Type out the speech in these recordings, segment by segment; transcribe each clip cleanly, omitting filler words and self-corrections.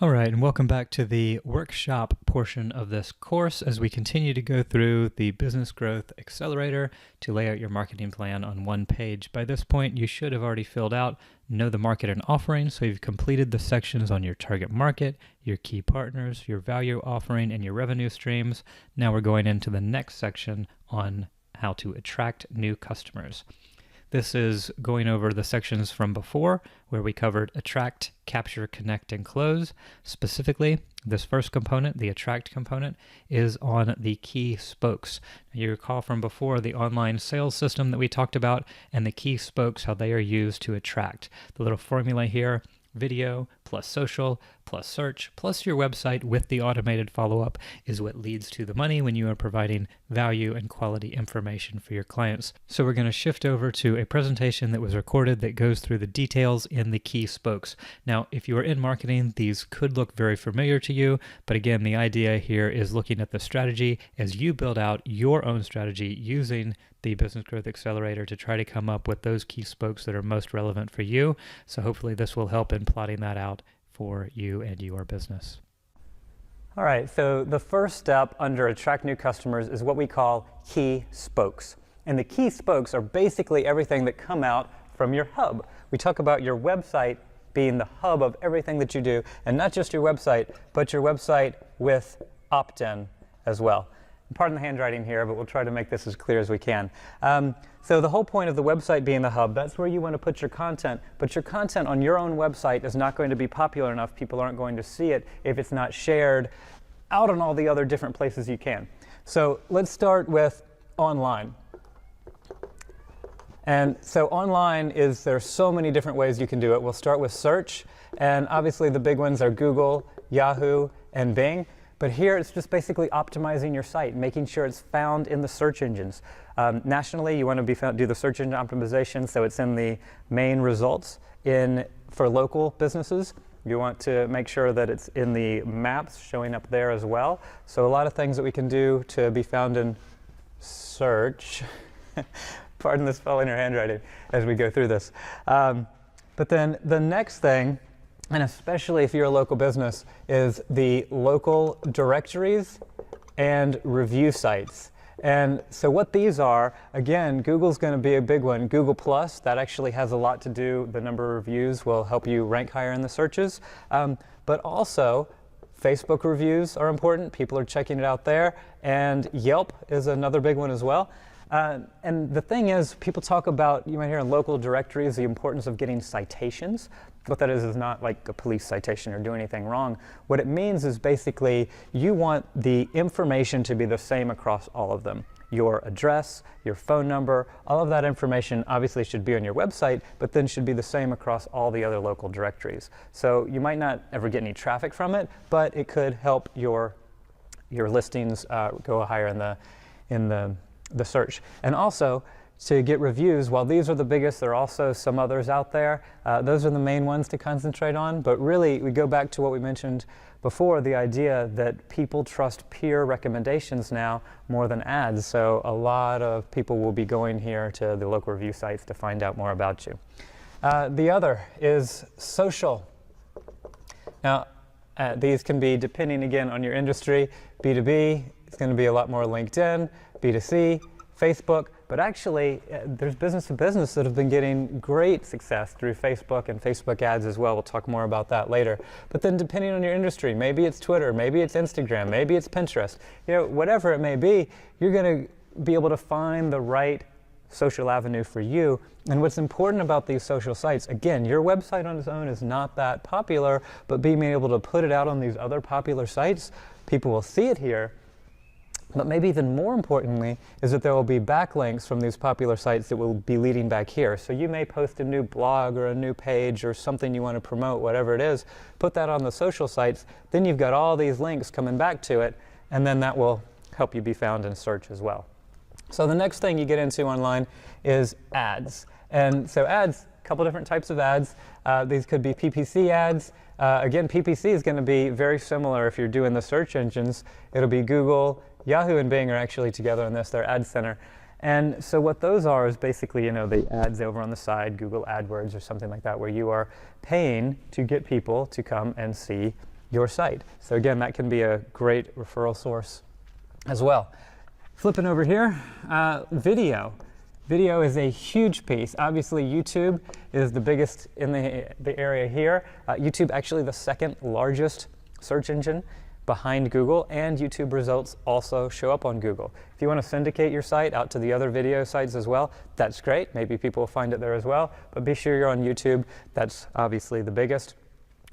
All right, and welcome back to the workshop portion of this course as we continue to go through the Business Growth Accelerator to lay out your marketing plan on one page. By this point, you should have already filled out Know the Market and Offering, so you've completed the sections on your target market, your key partners, your value offering, and your revenue streams. Now we're going into the next section on how to attract new customers. This is going over the sections from before where we covered attract, capture, connect, and close. Specifically, this first component, the attract component, is on the key spokes. You recall from before the online sales system that we talked about and the key spokes, how they are used to attract. The little formula here, video plus social plus search plus your website with the automated follow-up is what leads to the money when you are providing value and quality information for your clients. So we're going to shift over to a presentation that was recorded that goes through the details in the key spokes. Now, if you are in marketing, these could look very familiar to you, but again, the idea here is looking at the strategy as you build out your own strategy using the Business Growth Accelerator to try to come up with those key spokes that are most relevant for you. So hopefully this will help in plotting that out for you and your business. All right, so the first step under attract new customers is what we call key spokes. And the key spokes are basically everything that come out from your hub. We talk about your website being the hub of everything that you do, and not just your website, but your website with opt-in as well. Pardon the handwriting here, but we'll try to make this as clear as we can. So the whole point of the website being the hub, that's where you want to put your content, but your content on your own website is not going to be popular enough. People aren't going to see it if it's not shared out on all the other different places you can. So let's start with online. And so online there's so many different ways you can do it. We'll start with search, and obviously the big ones are Google, Yahoo, and Bing. But here it's just basically optimizing your site, making sure it's found in the search engines. Nationally, you want to do the search engine optimization so it's in the main results. For local businesses, you want to make sure that it's in the maps showing up there as well. So a lot of things that we can do to be found in search. Pardon the spelling or handwriting as we go through this. But then the next thing, and especially if you're a local business, is the local directories and review sites. And so what these are, again, Google's going to be a big one. Google+, that actually has a lot to do. The number of reviews will help you rank higher in the searches. But also, Facebook reviews are important. People are checking it out there. And Yelp is another big one as well. And the thing is, people talk about, you might hear in local directories, the importance of getting citations. What that is not like a police citation or do anything wrong. What it means is basically you want the information to be the same across all of them. Your address, your phone number, all of that information obviously should be on your website, but then should be the same across all the other local directories. So you might not ever get any traffic from it, but it could help your listings go higher in the search. And also, to get reviews, while these are the biggest, there are also some others out there. Those are the main ones to concentrate on, but really we go back to what we mentioned before, the idea that people trust peer recommendations now more than ads. So a lot of people will be going here to the local review sites to find out more about you. The other is social. Now, these can be, depending again on your industry, B2B, it's going to be a lot more LinkedIn, B2C, Facebook, but actually there's business to business that have been getting great success through Facebook and Facebook ads as well. We'll talk more about that later. But then depending on your industry, maybe it's Twitter, maybe it's Instagram, maybe it's Pinterest, whatever it may be, you're going to be able to find the right social avenue for you. And what's important about these social sites, again, your website on its own is not that popular, but being able to put it out on these other popular sites, people will see it here. But maybe even more importantly is that there will be backlinks from these popular sites that will be leading back here. So you may post a new blog or a new page or something you want to promote, whatever it is, put that on the social sites, then you've got all these links coming back to it, and then that will help you be found in search as well. So the next thing you get into online is ads. And so ads, a couple different types of ads. These could be Ppc ads. Again, Ppc is going to be very similar if you're doing the search engines. It'll be Google, Yahoo and Bing are actually together in this, they're Ad Center. And so what those are is basically, the ads over on the side, Google AdWords or something like that, where you are paying to get people to come and see your site. So again, that can be a great referral source as well. Flipping over here, video. Video is a huge piece. Obviously, YouTube is the biggest in the area here. YouTube actually the second largest search engine behind Google, and YouTube results also show up on Google. If you want to syndicate your site out to the other video sites as well, that's great. Maybe people will find it there as well, but be sure you're on YouTube. That's obviously the biggest.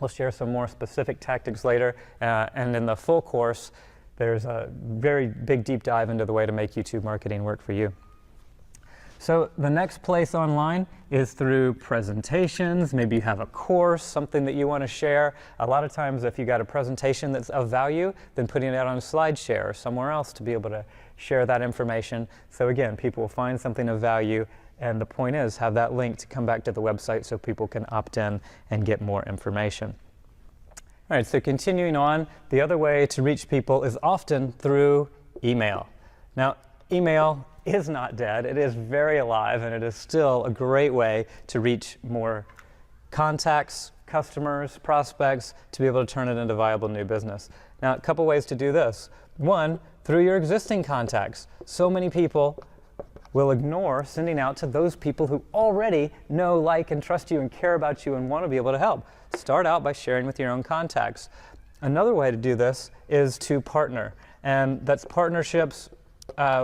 We'll share some more specific tactics later, and in the full course, there's a very big deep dive into the way to make YouTube marketing work for you. So the next place online is through presentations. Maybe you have a course, something that you want to share. A lot of times if you got a presentation that's of value, then putting it out on SlideShare or somewhere else to be able to share that information. So again, people will find something of value, and the point is have that link to come back to the website so people can opt in and get more information. All right, so continuing on, the other way to reach people is often through email. Now, email is not dead. It is very alive, and it is still a great way to reach more contacts, customers, prospects, to be able to turn it into viable new business. Now, a couple ways to do this. One, through your existing contacts. So many people will ignore sending out to those people who already know, like, and trust you and care about you and want to be able to help. Start out by sharing with your own contacts. Another way to do this is to partner, and that's partnerships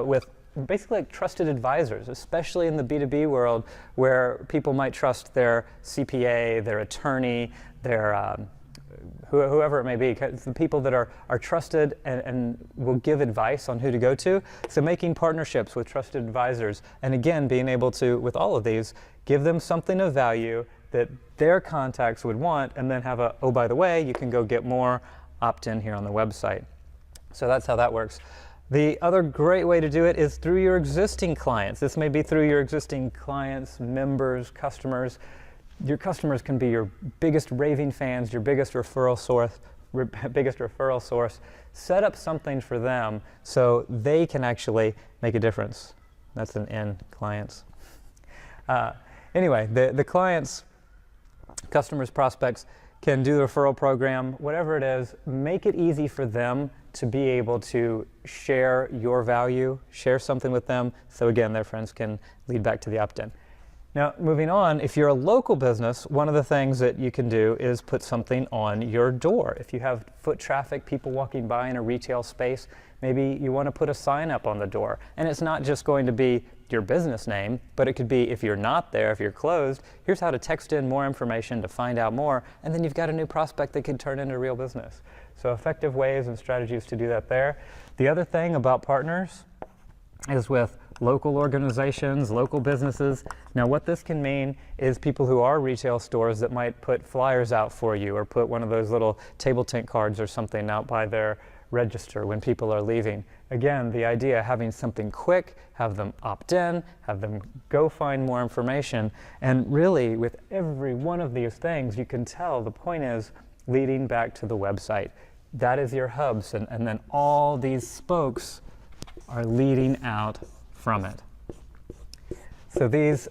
with basically like trusted advisors, especially in the B2B world where people might trust their CPA, their attorney, their whoever it may be, the people that are trusted and will give advice on who to go to. So making partnerships with trusted advisors, and again, being able to, with all of these, give them something of value that their contacts would want, and then have a, oh, by the way, you can go get more, opt in here on the website. So that's how that works. The other great way to do it is through your existing clients. This may be through your existing clients, members, customers. Your customers can be your biggest raving fans, your biggest referral source. Set up something for them so they can actually make a difference. That's an N, clients. Anyway, the clients, customers, prospects can do the referral program, whatever it is, make it easy for them to be able to share your value, share something with them, so again, their friends can lead back to the opt-in. Now, moving on, if you're a local business, one of the things that you can do is put something on your door. If you have foot traffic, people walking by in a retail space, maybe you want to put a sign up on the door. And it's not just going to be your business name, but it could be, if you're not there, if you're closed, here's how to text in more information to find out more, and then you've got a new prospect that could turn into real business. So effective ways and strategies to do that there. The other thing about partners is with local organizations, local businesses. Now what this can mean is people who are retail stores that might put flyers out for you, or put one of those little table tent cards or something out by their register when people are leaving. Again, the idea of having something quick, have them opt in, have them go find more information, and really with every one of these things you can tell the point is leading back to the website. That is your hubs, and then all these spokes are leading out from it. So these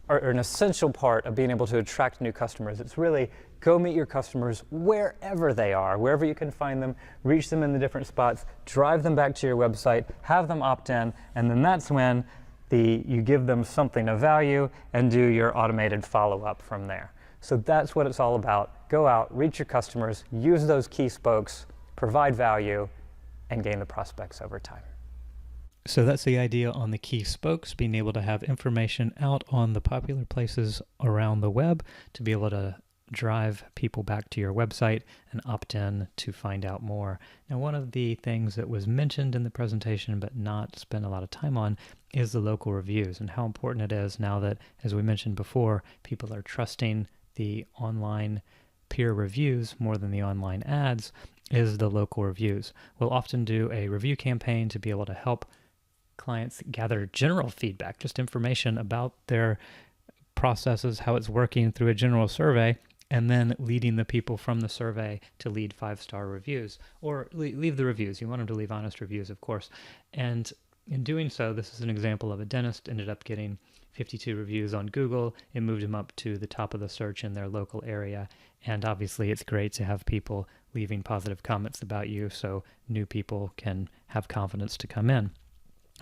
are an essential part of being able to attract new customers. It's really go meet your customers wherever they are, wherever you can find them, reach them in the different spots, drive them back to your website, have them opt in, and then that's when you give them something of value and do your automated follow-up from there. So that's what it's all about. Go out, reach your customers, use those key spokes, provide value, and gain the prospects over time. So that's the idea on the key spokes, being able to have information out on the popular places around the web to be able to drive people back to your website and opt in to find out more. Now, one of the things that was mentioned in the presentation but not spent a lot of time on is the local reviews, and how important it is now that, as we mentioned before, people are trusting the online peer reviews more than the online ads, is the local reviews. We'll often do a review campaign to be able to help clients gather general feedback, just information about their processes, how it's working through a general survey, and then leading the people from the survey to lead 5-star reviews, or leave the reviews. You want them to leave honest reviews, of course. And in doing so, this is an example of a dentist ended up getting 52 reviews on Google, it moved them up to the top of the search in their local area. And obviously it's great to have people leaving positive comments about you so new people can have confidence to come in.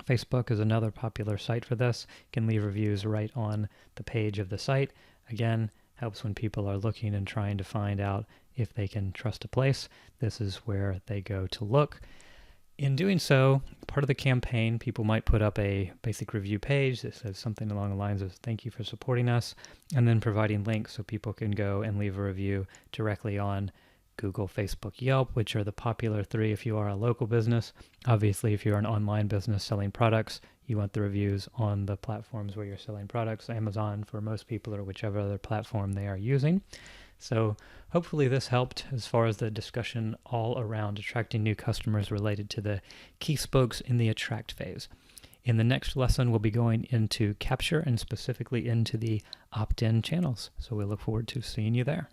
Facebook is another popular site for this. You can leave reviews right on the page of the site. Again, helps when people are looking and trying to find out if they can trust a place. This is where they go to look. In doing so, part of the campaign, people might put up a basic review page that says something along the lines of "thank you for supporting us," and then providing links so people can go and leave a review directly on Google, Facebook, Yelp, which are the popular three if you are a local business. Obviously, if you're an online business selling products, you want the reviews on the platforms where you're selling products, Amazon for most people, or whichever other platform they are using. So hopefully this helped as far as the discussion all around attracting new customers related to the key spokes in the attract phase. In the next lesson, we'll be going into capture and specifically into the opt-in channels. So we look forward to seeing you there.